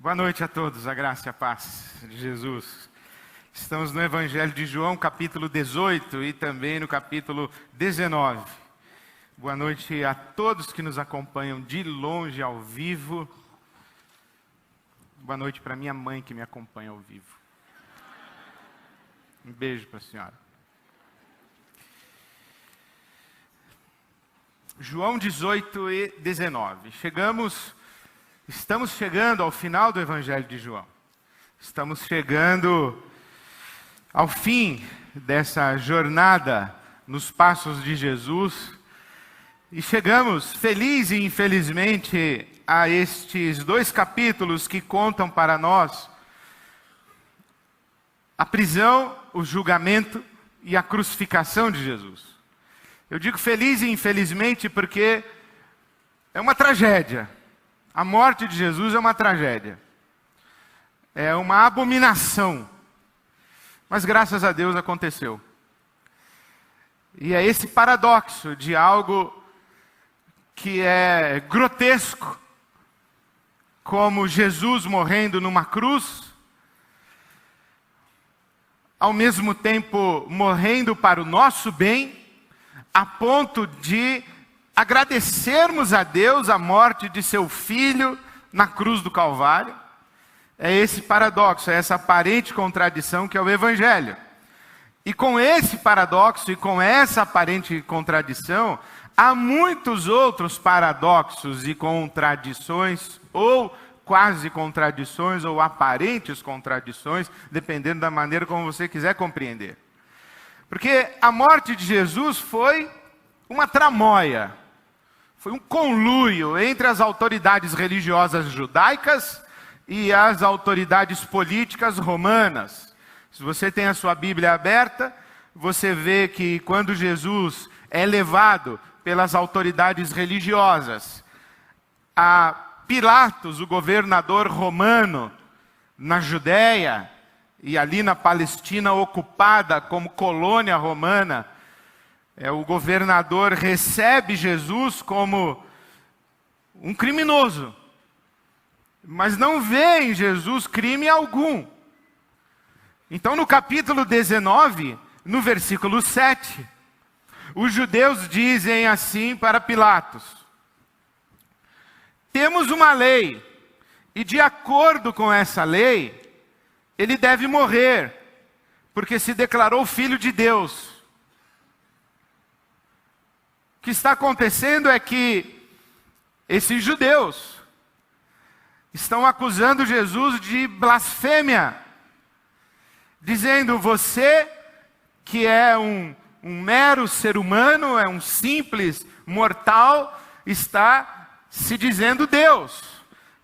Boa noite a todos, a graça e a paz de Jesus. Estamos no Evangelho de João, capítulo 18 e também no capítulo 19. Boa noite a todos que nos acompanham de longe ao vivo. Boa noite para minha mãe que me acompanha ao vivo. Um beijo para a senhora. João 18 e 19. Estamos chegando ao final do Evangelho de João. Estamos chegando ao fim dessa jornada nos passos de Jesus. E chegamos, feliz e infelizmente, a estes dois capítulos que contam para nós a prisão, o julgamento e a crucificação de Jesus. Eu digo feliz e infelizmente porque é uma tragédia. A morte de Jesus é uma tragédia. É uma abominação. Mas graças a Deus aconteceu. E é esse paradoxo de algo que é grotesco, como Jesus morrendo numa cruz, ao mesmo tempo morrendo para o nosso bem, a ponto de agradecermos a Deus a morte de seu Filho na cruz do Calvário. É esse paradoxo, é essa aparente contradição que é o Evangelho. E com esse paradoxo e com essa aparente contradição, há muitos outros paradoxos e contradições, ou quase contradições, ou aparentes contradições, dependendo da maneira como você quiser compreender. Porque a morte de Jesus foi uma tramóia, foi um conluio entre as autoridades religiosas judaicas e as autoridades políticas romanas. Se você tem a sua Bíblia aberta, você vê que quando Jesus é levado pelas autoridades religiosas a Pilatos, o governador romano, na Judéia e ali na Palestina ocupada como colônia romana, o governador recebe Jesus como um criminoso, mas não vê em Jesus crime algum. Então no capítulo 19, no versículo 7, os judeus dizem assim para Pilatos: temos uma lei, e de acordo com essa lei, ele deve morrer, porque se declarou filho de Deus. O que está acontecendo é que esses judeus estão acusando Jesus de blasfêmia, dizendo: você que é um mero ser humano, é um simples mortal, está se dizendo Deus,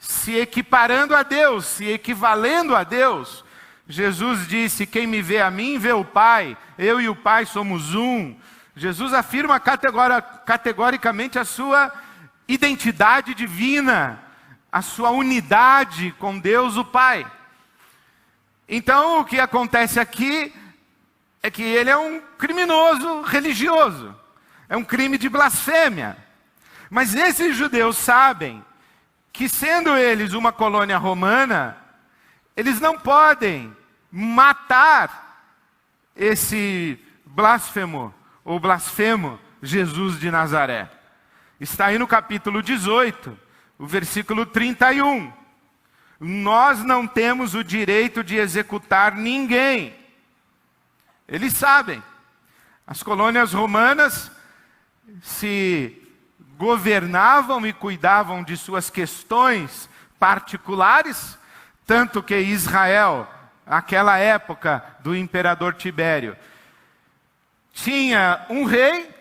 se equiparando a Deus, se equivalendo a Deus. Jesus disse: quem me vê a mim, vê o Pai, eu e o Pai somos um. Jesus afirma categoricamente a sua identidade divina, a sua unidade com Deus o Pai. Então o que acontece aqui é que ele é um criminoso religioso, é um crime de blasfêmia. Mas esses judeus sabem que, sendo eles uma colônia romana, eles não podem matar esse blasfemo ou blasfemo Jesus de Nazaré. Está aí no capítulo 18, o versículo 31. Nós não temos o direito de executar ninguém. Eles sabem. As colônias romanas se governavam e cuidavam de suas questões particulares, tanto que Israel, naquela época do imperador Tibério, tinha um rei,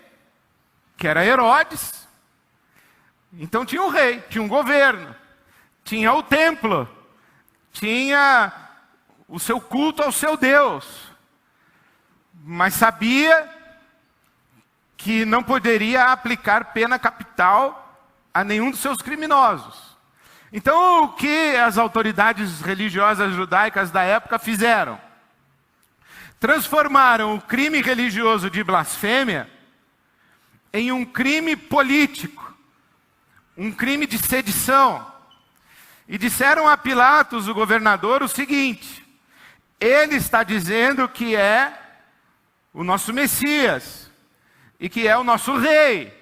que era Herodes. Então tinha um rei, tinha um governo, tinha o templo, tinha o seu culto ao seu Deus, mas sabia que não poderia aplicar pena capital a nenhum dos seus criminosos. Então o que as autoridades religiosas judaicas da época fizeram? Transformaram o crime religioso de blasfêmia em um crime político, um crime de sedição. E disseram a Pilatos, o governador, o seguinte: ele está dizendo que é o nosso Messias e que é o nosso rei.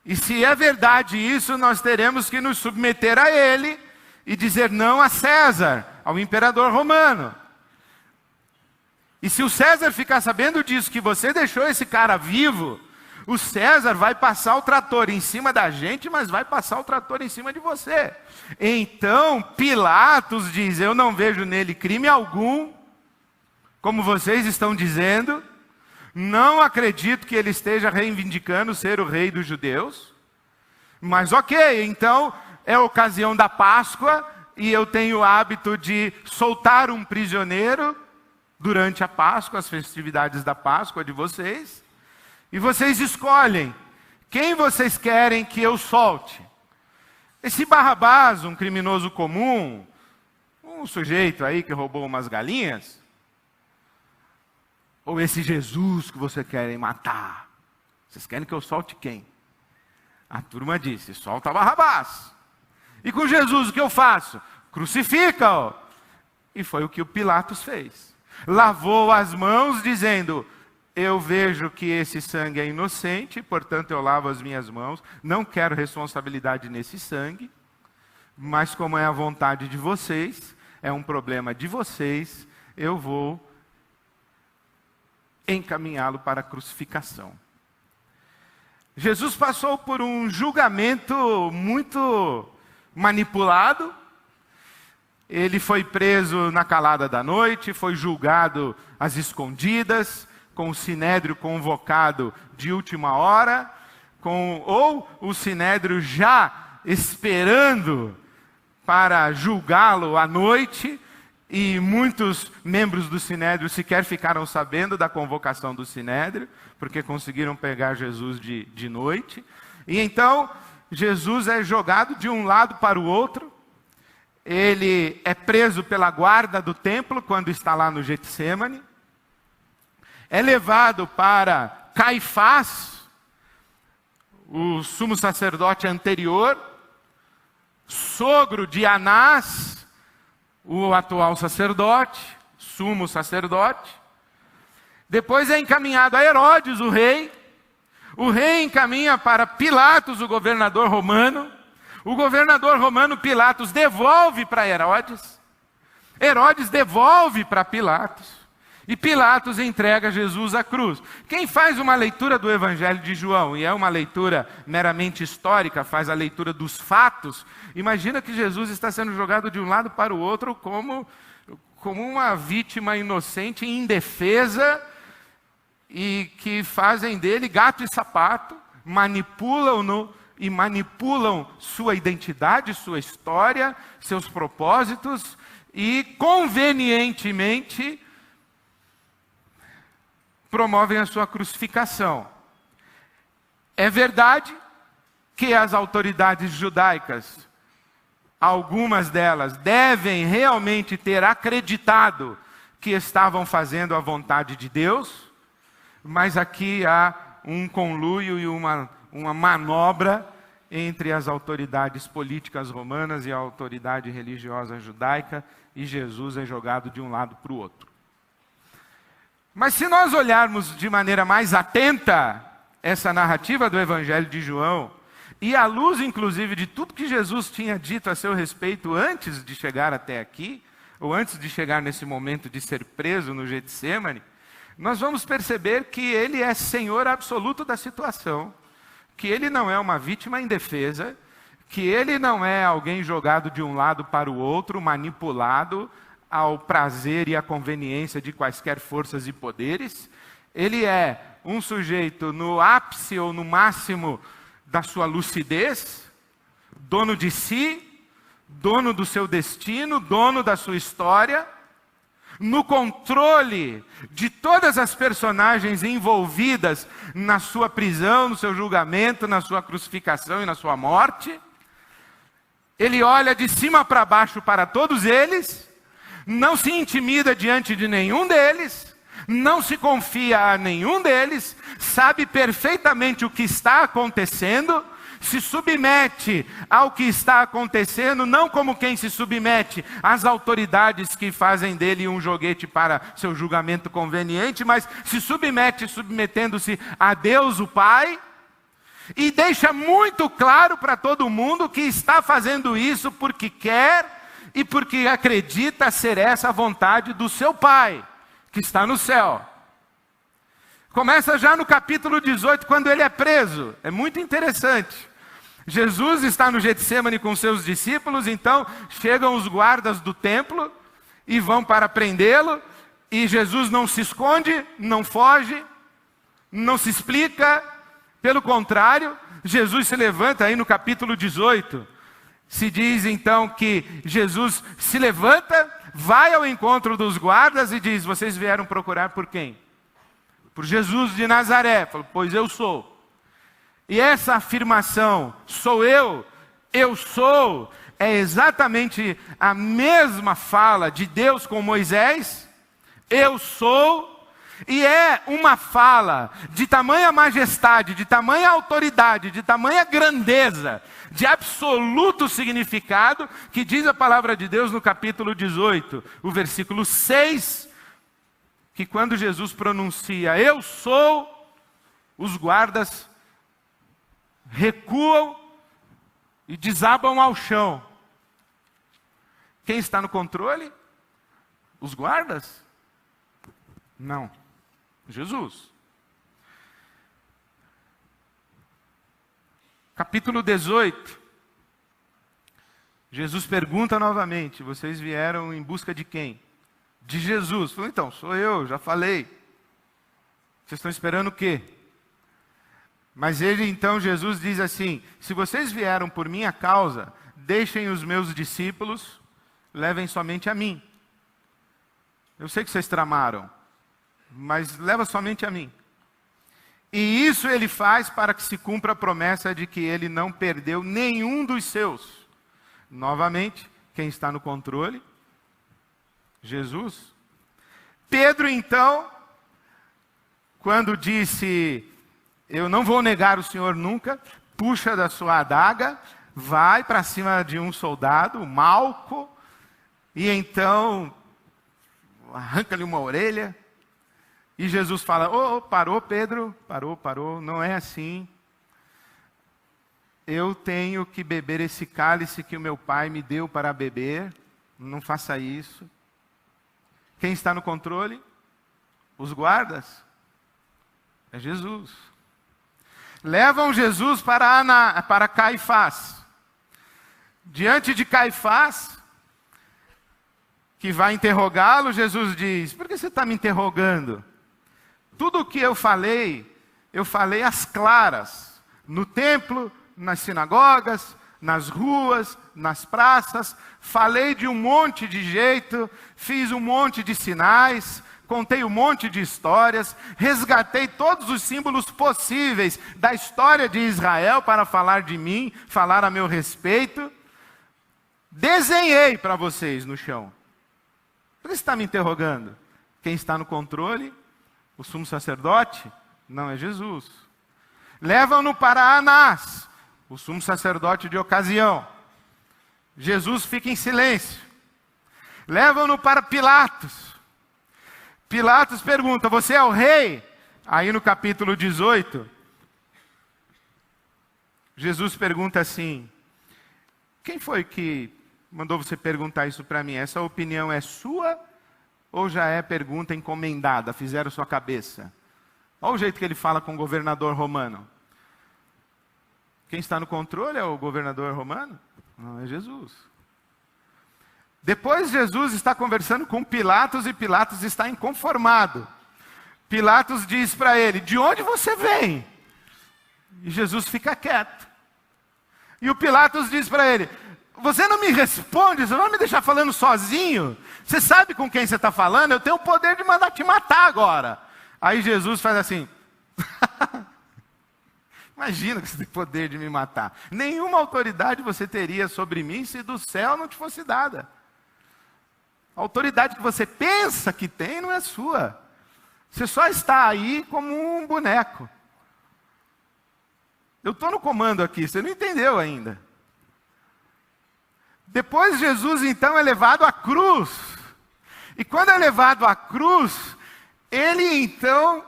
E se é verdade isso, nós teremos que nos submeter a ele e dizer não a César, ao imperador romano. E se o César ficar sabendo disso, que você deixou esse cara vivo, o César vai passar o trator em cima da gente, mas vai passar o trator em cima de você. Então Pilatos diz: eu não vejo nele crime algum, como vocês estão dizendo. Não acredito que ele esteja reivindicando ser o rei dos judeus. Mas ok, então é ocasião da Páscoa e eu tenho o hábito de soltar um prisioneiro durante a Páscoa, as festividades da Páscoa de vocês. E vocês escolhem quem vocês querem que eu solte. Esse Barrabás, um criminoso comum, um sujeito aí que roubou umas galinhas, ou esse Jesus que vocês querem matar? Vocês querem que eu solte quem? A turma disse: solta Barrabás. E com Jesus o que eu faço? Crucifica-o. E foi o que o Pilatos fez. Lavou as mãos dizendo: eu vejo que esse sangue é inocente, portanto eu lavo as minhas mãos, não quero responsabilidade nesse sangue, mas como é a vontade de vocês, é um problema de vocês, eu vou encaminhá-lo para a crucificação. Jesus passou por um julgamento muito manipulado. Ele foi preso na calada da noite, foi julgado às escondidas, com o sinédrio convocado de última hora, ou o sinédrio já esperando para julgá-lo à noite, e muitos membros do sinédrio sequer ficaram sabendo da convocação do sinédrio, porque conseguiram pegar Jesus de noite. E então Jesus é jogado de um lado para o outro. Ele é preso pela guarda do templo quando está lá no Getsêmani. É levado para Caifás, o sumo sacerdote anterior, sogro de Anás, o atual sacerdote, sumo sacerdote. Depois é encaminhado a Herodes, o rei. O rei encaminha para Pilatos, o governador romano. O governador romano Pilatos devolve para Herodes. Herodes devolve para Pilatos. E Pilatos entrega Jesus à cruz. Quem faz uma leitura do Evangelho de João, e é uma leitura meramente histórica, faz a leitura dos fatos, imagina que Jesus está sendo jogado de um lado para o outro como uma vítima inocente e indefesa, e que fazem dele gato e sapato, manipulam-no e manipulam sua identidade, sua história, seus propósitos, e convenientemente promovem a sua crucificação. É verdade que as autoridades judaicas, algumas delas, devem realmente ter acreditado que estavam fazendo a vontade de Deus, mas aqui há um conluio e uma manobra entre as autoridades políticas romanas e a autoridade religiosa judaica, e Jesus é jogado de um lado para o outro. Mas se nós olharmos de maneira mais atenta essa narrativa do Evangelho de João, e à luz inclusive de tudo que Jesus tinha dito a seu respeito antes de chegar até aqui, ou antes de chegar nesse momento de ser preso no Getsêmani, nós vamos perceber que ele é senhor absoluto da situação, que ele não é uma vítima indefesa, que ele não é alguém jogado de um lado para o outro, manipulado ao prazer e à conveniência de quaisquer forças e poderes. Ele é um sujeito no ápice ou no máximo da sua lucidez, dono de si, dono do seu destino, dono da sua história, no controle de todas as personagens envolvidas na sua prisão, no seu julgamento, na sua crucificação e na sua morte. Ele olha de cima para baixo para todos eles, não se intimida diante de nenhum deles, não se confia a nenhum deles, sabe perfeitamente o que está acontecendo, se submete ao que está acontecendo, não como quem se submete às autoridades que fazem dele um joguete para seu julgamento conveniente, mas se submete submetendo-se a Deus o Pai, e deixa muito claro para todo mundo que está fazendo isso porque quer e porque acredita ser essa a vontade do seu Pai, que está no céu. Começa já no capítulo 18, quando ele é preso. É muito interessante. Jesus está no Getsêmani com seus discípulos, então chegam os guardas do templo e vão para prendê-lo, e Jesus não se esconde, não foge, não se explica, pelo contrário, Jesus se levanta aí no capítulo 18. Se diz então que Jesus se levanta, vai ao encontro dos guardas e diz: vocês vieram procurar por quem? Por Jesus de Nazaré. Falou: pois eu sou. E essa afirmação, sou eu sou, é exatamente a mesma fala de Deus com Moisés, eu sou, e é uma fala de tamanha majestade, de tamanha autoridade, de tamanha grandeza, de absoluto significado, que diz a palavra de Deus no capítulo 18, o versículo 6, que quando Jesus pronuncia eu sou, os guardas recuam e desabam ao chão. Quem está no controle? Os guardas? Não. Jesus. Capítulo 18. Jesus pergunta novamente: vocês vieram em busca de quem? De Jesus. Falou: então, sou eu, já falei. Vocês estão esperando o quê? Mas ele então, Jesus diz assim: se vocês vieram por minha causa, deixem os meus discípulos, levem somente a mim. Eu sei que vocês tramaram, mas leva somente a mim. E isso ele faz para que se cumpra a promessa de que ele não perdeu nenhum dos seus. Novamente, quem está no controle? Jesus. Pedro então, quando disse: eu não vou negar o Senhor nunca, puxa da sua adaga, vai para cima de um soldado, o Malco, e então arranca-lhe uma orelha. E Jesus fala: parou Pedro, parou, não é assim. Eu tenho que beber esse cálice que o meu pai me deu para beber, não faça isso. Quem está no controle? Os guardas? É Jesus. Levam Jesus para Caifás. Diante de Caifás, que vai interrogá-lo, Jesus diz: por que você está me interrogando? Tudo o que eu falei às claras, no templo, nas sinagogas, nas ruas, nas praças, falei de um monte de jeito, fiz um monte de sinais, contei um monte de histórias, resgatei todos os símbolos possíveis da história de Israel para falar de mim, falar a meu respeito. Desenhei para vocês no chão. Por que você está me interrogando? Quem está no controle? O sumo sacerdote? Não, é Jesus. Levam-no para Anás, o sumo sacerdote de ocasião. Jesus fica em silêncio. Levam-no para Pilatos. Pilatos pergunta: você é o rei? Aí no capítulo 18, Jesus pergunta assim: quem foi que mandou você perguntar isso para mim? Essa opinião é sua ou já é pergunta encomendada? Fizeram sua cabeça? Olha o jeito que ele fala com o governador romano. Quem está no controle é o governador romano? Não, é Jesus. Depois Jesus está conversando com Pilatos e Pilatos está inconformado. Pilatos diz para ele: de onde você vem? E Jesus fica quieto. E o Pilatos diz para ele: você não me responde, você não vai me deixar falando sozinho? Você sabe com quem você está falando? Eu tenho o poder de mandar te matar agora. Aí Jesus faz assim: imagina que você tem poder de me matar. Nenhuma autoridade você teria sobre mim se do céu não te fosse dada. A autoridade que você pensa que tem não é sua. Você só está aí como um boneco. Eu estou no comando aqui, você não entendeu ainda. Depois Jesus então é levado à cruz. E quando é levado à cruz, ele então,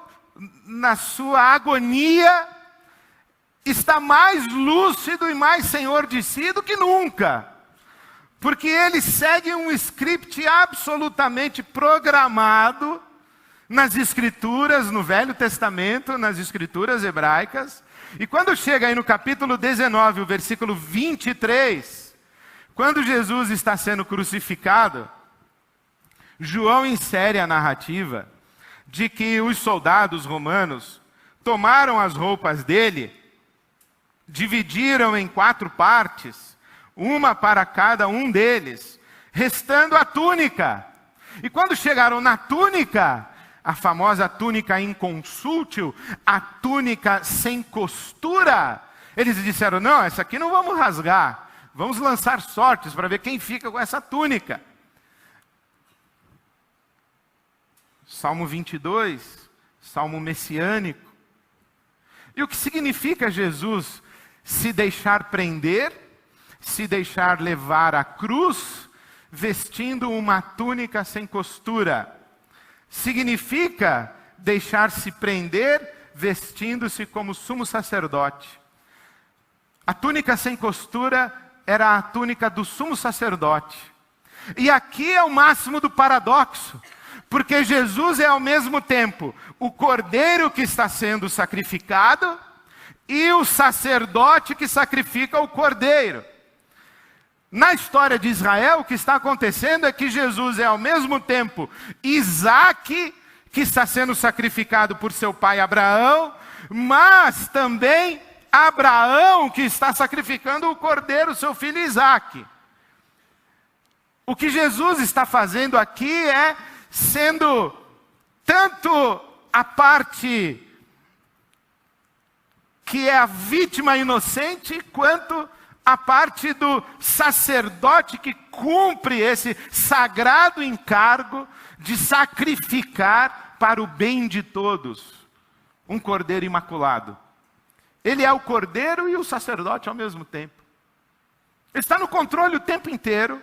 na sua agonia, está mais lúcido e mais senhor de si do que nunca. Porque ele segue um script absolutamente programado nas Escrituras, no Velho Testamento, nas Escrituras hebraicas. E quando chega aí no capítulo 19, o versículo 23, quando Jesus está sendo crucificado, João insere a narrativa de que os soldados romanos tomaram as roupas dele, dividiram em 4 partes, uma para cada um deles, restando a túnica. E quando chegaram na túnica, a famosa túnica inconsútil, a túnica sem costura, eles disseram, não, essa aqui não vamos rasgar, vamos lançar sortes para ver quem fica com essa túnica. Salmo 22, salmo messiânico. E o que significa Jesus se deixar prender, se deixar levar à cruz, vestindo uma túnica sem costura? Significa deixar-se prender, vestindo-se como sumo sacerdote. A túnica sem costura era a túnica do sumo sacerdote. E aqui é o máximo do paradoxo, porque Jesus é ao mesmo tempo o cordeiro que está sendo sacrificado e o sacerdote que sacrifica o cordeiro. Na história de Israel, o que está acontecendo é que Jesus é ao mesmo tempo Isaque, que está sendo sacrificado por seu pai Abraão, mas também Abraão, que está sacrificando o cordeiro, seu filho Isaque. O que Jesus está fazendo aqui é sendo tanto a parte que é a vítima inocente, quanto a parte do sacerdote que cumpre esse sagrado encargo de sacrificar para o bem de todos um cordeiro imaculado. Ele é o cordeiro e o sacerdote ao mesmo tempo. Ele está no controle o tempo inteiro,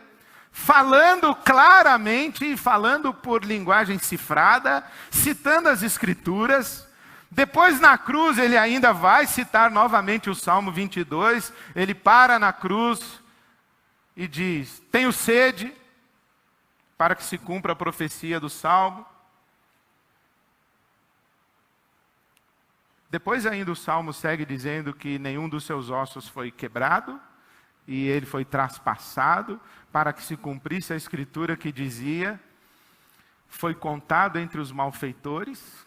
falando claramente e falando por linguagem cifrada, citando as Escrituras. Depois na cruz ele ainda vai citar novamente o Salmo 22, ele para na cruz e diz, tenho sede, para que se cumpra a profecia do Salmo. Depois ainda o Salmo segue dizendo que nenhum dos seus ossos foi quebrado, e ele foi traspassado, para que se cumprisse a Escritura que dizia, foi contado entre os malfeitores,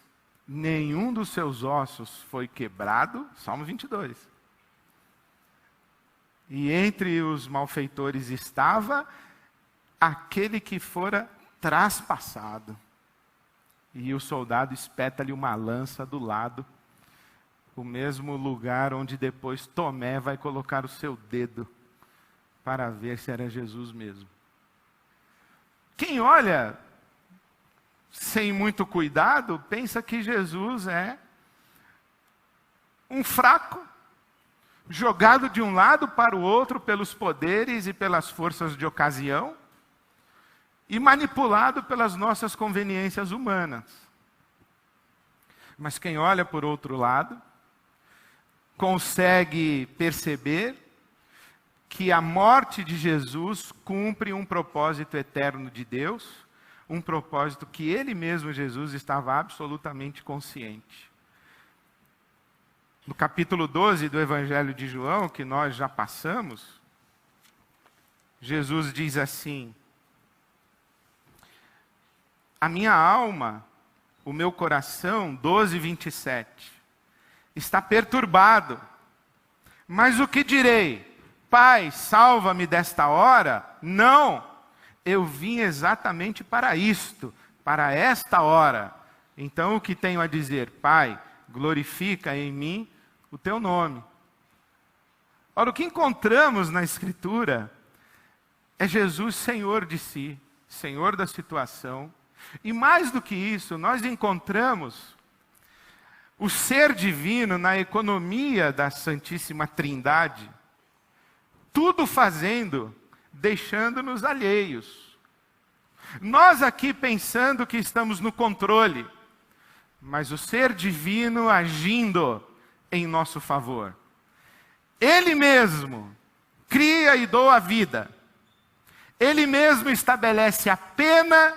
nenhum dos seus ossos foi quebrado, Salmo 22. E entre os malfeitores estava aquele que fora traspassado. E o soldado espeta-lhe uma lança do lado, o mesmo lugar onde depois Tomé vai colocar o seu dedo, para ver se era Jesus mesmo. Quem olha sem muito cuidado, pensa que Jesus é um fraco, jogado de um lado para o outro pelos poderes e pelas forças de ocasião, e manipulado pelas nossas conveniências humanas. Mas quem olha por outro lado, consegue perceber que a morte de Jesus cumpre um propósito eterno de Deus, um propósito que ele mesmo, Jesus, estava absolutamente consciente. No capítulo 12 do Evangelho de João, que nós já passamos, Jesus diz assim, a minha alma, o meu coração, 12:27, está perturbado, mas o que direi? Pai, salva-me desta hora? Não, eu vim exatamente para isto, para esta hora. Então o que tenho a dizer? Pai, glorifica em mim o teu nome. Ora, o que encontramos na Escritura é Jesus Senhor de si, Senhor da situação. E mais do que isso, nós encontramos o ser divino na economia da Santíssima Trindade, tudo fazendo, deixando-nos alheios. Nós aqui pensando que estamos no controle, mas o ser divino agindo em nosso favor. Ele mesmo cria e doa a vida. Ele mesmo estabelece a pena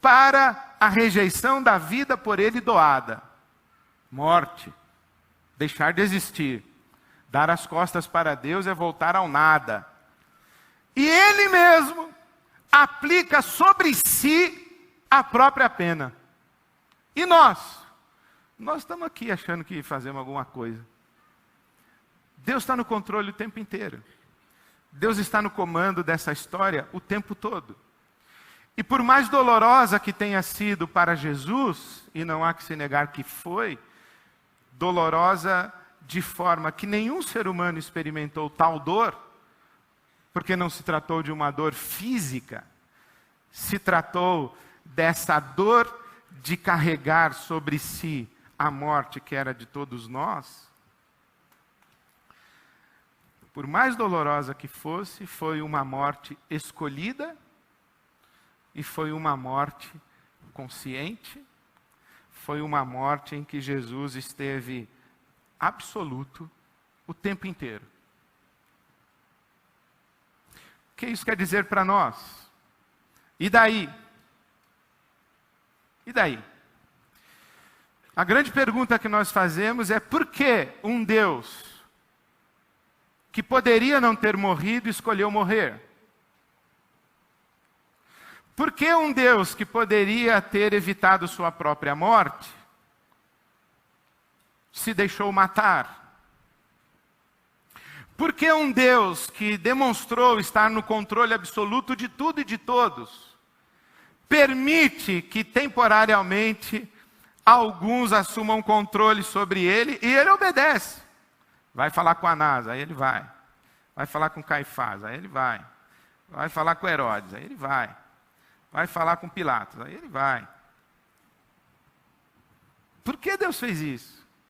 para a rejeição da vida por ele doada. Morte, deixar de existir. Dar as costas para Deus é voltar ao nada. E ele mesmo aplica sobre si a própria pena. E nós? Nós estamos aqui achando que fazemos alguma coisa. Deus está no controle o tempo inteiro. Deus está no comando dessa história o tempo todo. E por mais dolorosa que tenha sido para Jesus, e não há que se negar que foi, dolorosa de forma que nenhum ser humano experimentou tal dor, porque não se tratou de uma dor física, se tratou dessa dor de carregar sobre si a morte que era de todos nós. Por mais dolorosa que fosse, foi uma morte escolhida e foi uma morte consciente, foi uma morte em que Jesus esteve absoluto o tempo inteiro. O que isso quer dizer para nós? E daí? E daí? A grande pergunta que nós fazemos é: por que um Deus que poderia não ter morrido escolheu morrer? Por que um Deus que poderia ter evitado sua própria morte se deixou matar? Por que um Deus que demonstrou estar no controle absoluto de tudo e de todos permite que temporariamente alguns assumam controle sobre ele e ele obedece? Vai falar com Anás, aí ele vai. Vai falar com Caifás, aí ele vai. Vai falar com Herodes, aí ele vai. Vai falar com Pilatos, aí ele vai. Por que Deus fez isso?